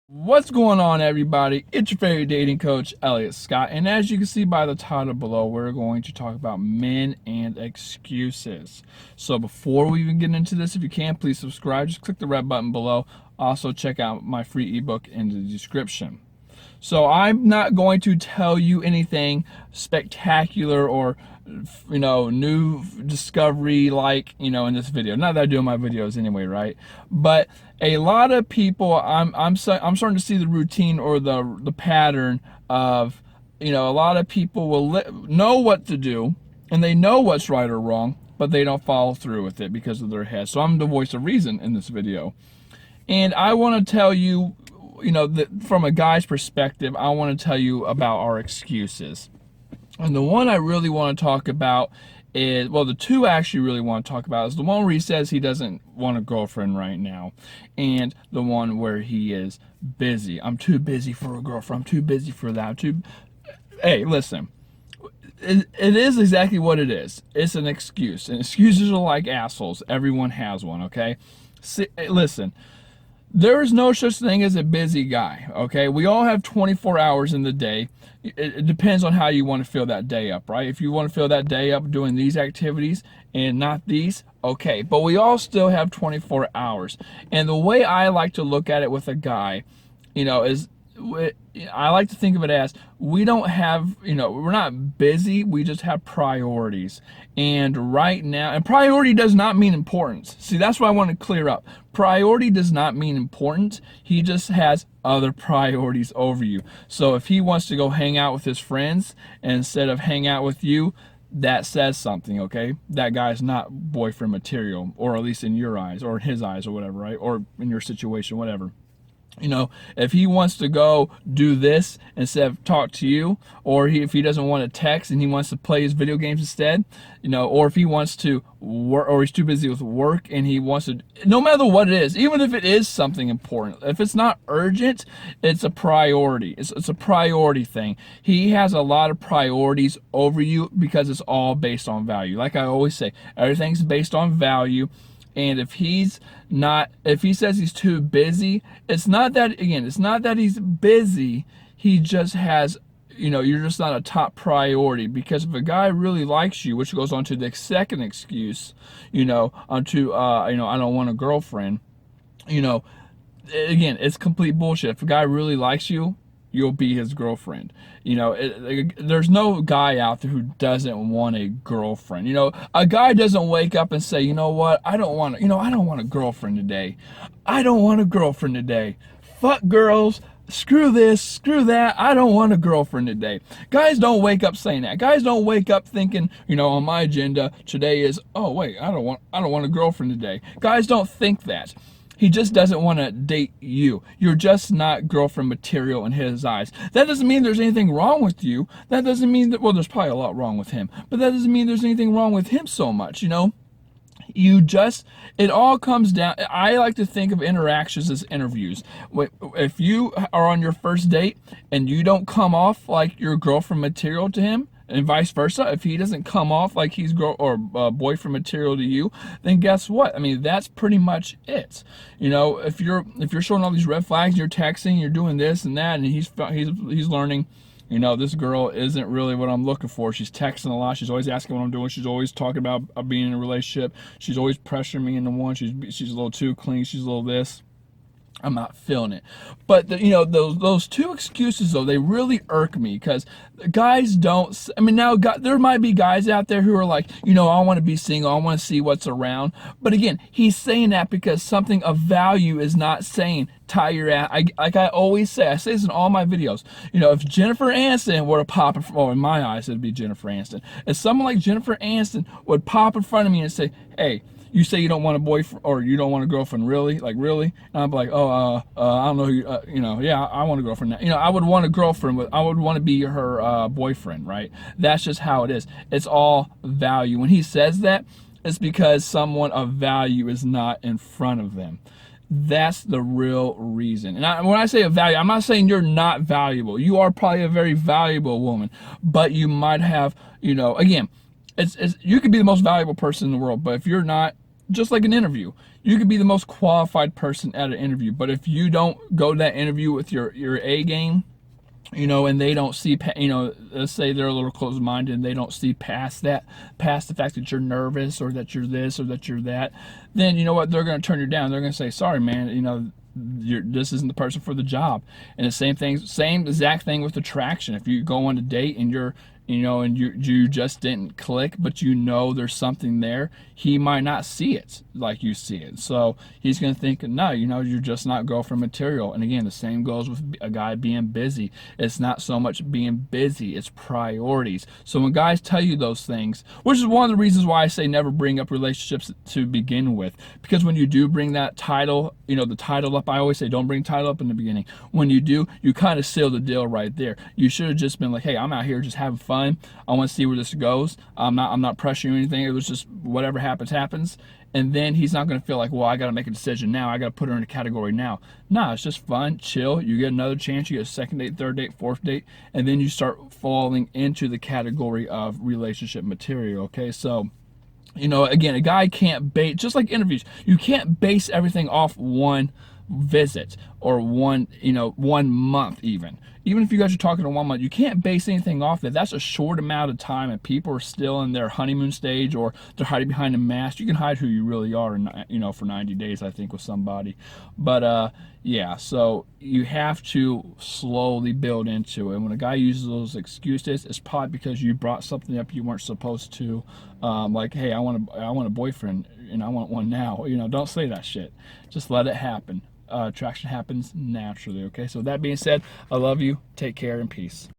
What's going on, everybody? It's your favorite dating coach, Elliot Scott, and as you can see by the title below, we're going to talk about men and excuses. So before we even get into this, if you can, please subscribe. Just click the red button below. Also, check out my free ebook in the description. So I'm not going to tell you anything spectacular or new discovery like in this video. Not that I do in my videos anyway, right? But a lot of people, I'm starting to see the routine or the pattern of a lot of people will know what to do and they know what's right or wrong, but they don't follow through with it because of their head. So I'm the voice of reason in this video, and I want to tell you, from a guy's perspective, I want to tell you about our excuses. And the one I really want to talk about is, well, the two I actually really want to talk about is the one where he says he doesn't want a girlfriend right now, and the one where he is busy. I'm too busy for a girlfriend. I'm too busy for that. Hey, listen. It is exactly what it is. It's an excuse. And excuses are like assholes. Everyone has one, okay? Listen. There is no such thing as a busy guy, okay? We all have 24 hours in the day. It depends on how you want to fill that day up, right? If you want to fill that day up doing these activities and not these, okay. But we all still have 24 hours. And the way I like to look at it with a guy, is I like to think of it as we don't have, we're not busy, we just have priorities. And right now, and priority does not mean importance. See, that's what I want to clear up. Priority does not mean important. He just has other priorities over you. So if he wants to go hang out with his friends instead of hang out with you, that says something, okay? That guy's not boyfriend material, or at least in your eyes, or in his eyes, or whatever, right? Or in your situation, whatever. If he wants to go do this instead of talk to you, or if he doesn't want to text and he wants to play his video games instead, or if he wants to work, or he's too busy with work and he wants to, no matter what it is, even if it is something important, if it's not urgent, it's a priority. It's a priority thing. He has a lot of priorities over you because it's all based on value. Like I always say, everything's based on value. And if he says he's too busy, it's not that he's busy. He just has, you're just not a top priority. Because if a guy really likes you, which goes on to the second excuse, I don't want a girlfriend, again, it's complete bullshit. If a guy really likes you, you'll be his girlfriend. There's no guy out there who doesn't want a girlfriend. A guy doesn't wake up and say, you know what, I don't want a girlfriend today. I don't want a girlfriend today. Fuck girls. Screw this, screw that. I don't want a girlfriend today. Guys don't wake up saying that. Guys don't wake up thinking, on my agenda today is, oh wait, I don't want a girlfriend today. Guys don't think that. He just doesn't want to date you. You're just not girlfriend material in his eyes. That doesn't mean there's anything wrong with you. That doesn't mean that, well, there's probably a lot wrong with him, but that doesn't mean there's anything wrong with him so much, it all comes down. I like to think of interactions as interviews. If you are on your first date and you don't come off like your girlfriend material to him, and vice versa, if he doesn't come off like he's boyfriend material to you, then guess what? I mean, that's pretty much it. If you're showing all these red flags, you're texting, you're doing this and that, and he's learning, this girl isn't really what I'm looking for. She's texting a lot. She's always asking what I'm doing. She's always talking about being in a relationship. She's always pressuring me into one. She's a little too clean. She's a little this. I'm not feeling it. But those two excuses though, they really irk me, because guys don't. I mean, now there might be guys out there who are like, I want to be single. I want to see what's around. But again, he's saying that because something of value is not saying tie your ass. Like I always say, I say this in all my videos. If Jennifer Aniston were to pop, well, in my eyes, it'd be Jennifer Aniston. If someone like Jennifer Aniston would pop in front of me and say, hey, you say you don't want a boyfriend or you don't want a girlfriend, really? Like, really? And I'm like, I don't know who, yeah, I want a girlfriend now. I would want a girlfriend, I would want to be her boyfriend, right? That's just how it is. It's all value. When he says that, it's because someone of value is not in front of them. That's the real reason. And when I say a value, I'm not saying you're not valuable. You are probably a very valuable woman, but you might have, again, it's you could be the most valuable person in the world, but if you're not just like an interview. You could be the most qualified person at an interview, but if you don't go to that interview with your A game, and they don't see, let's say they're a little closed-minded and they don't see past the fact that you're nervous or that you're this or that you're that, then you know what, they're going to turn you down. They're going to say, sorry, man, this isn't the person for the job. And the same exact thing with attraction. If you go on a date and you just didn't click, but there's something there, he might not see it like you see it. So he's going to think, no, you're just not girlfriend material. And again, the same goes with a guy being busy. It's not so much being busy, it's priorities. So when guys tell you those things, which is one of the reasons why I say never bring up relationships to begin with, because when you do bring that title, the title up, I always say don't bring title up in the beginning. When you do, you kind of seal the deal right there. You should have just been like, hey, I'm out here just having fun. I want to see where this goes. I'm not pressuring you anything. It was just whatever happens. And then he's not going to feel like, well, I got to make a decision now. I got to put her in a category now. Nah, it's just fun, chill. You get another chance. You get a second date, third date, fourth date, and then you start falling into the category of relationship material. Okay, so again, a guy can't base, just like interviews, you can't base everything off one visit or one month. Even if you guys are talking to 1 month, you can't base anything off that. That's a short amount of time, and people are still in their honeymoon stage, or they're hiding behind a mask. You can hide who you really are, for 90 days, I think, with somebody. But yeah, so you have to slowly build into it. And when a guy uses those excuses, it's probably because you brought something up you weren't supposed to. Like, hey, I want a boyfriend, and I want one now. Don't say that shit. Just let it happen. Attraction happens naturally. Okay, so that being said, I love you. Take care and peace.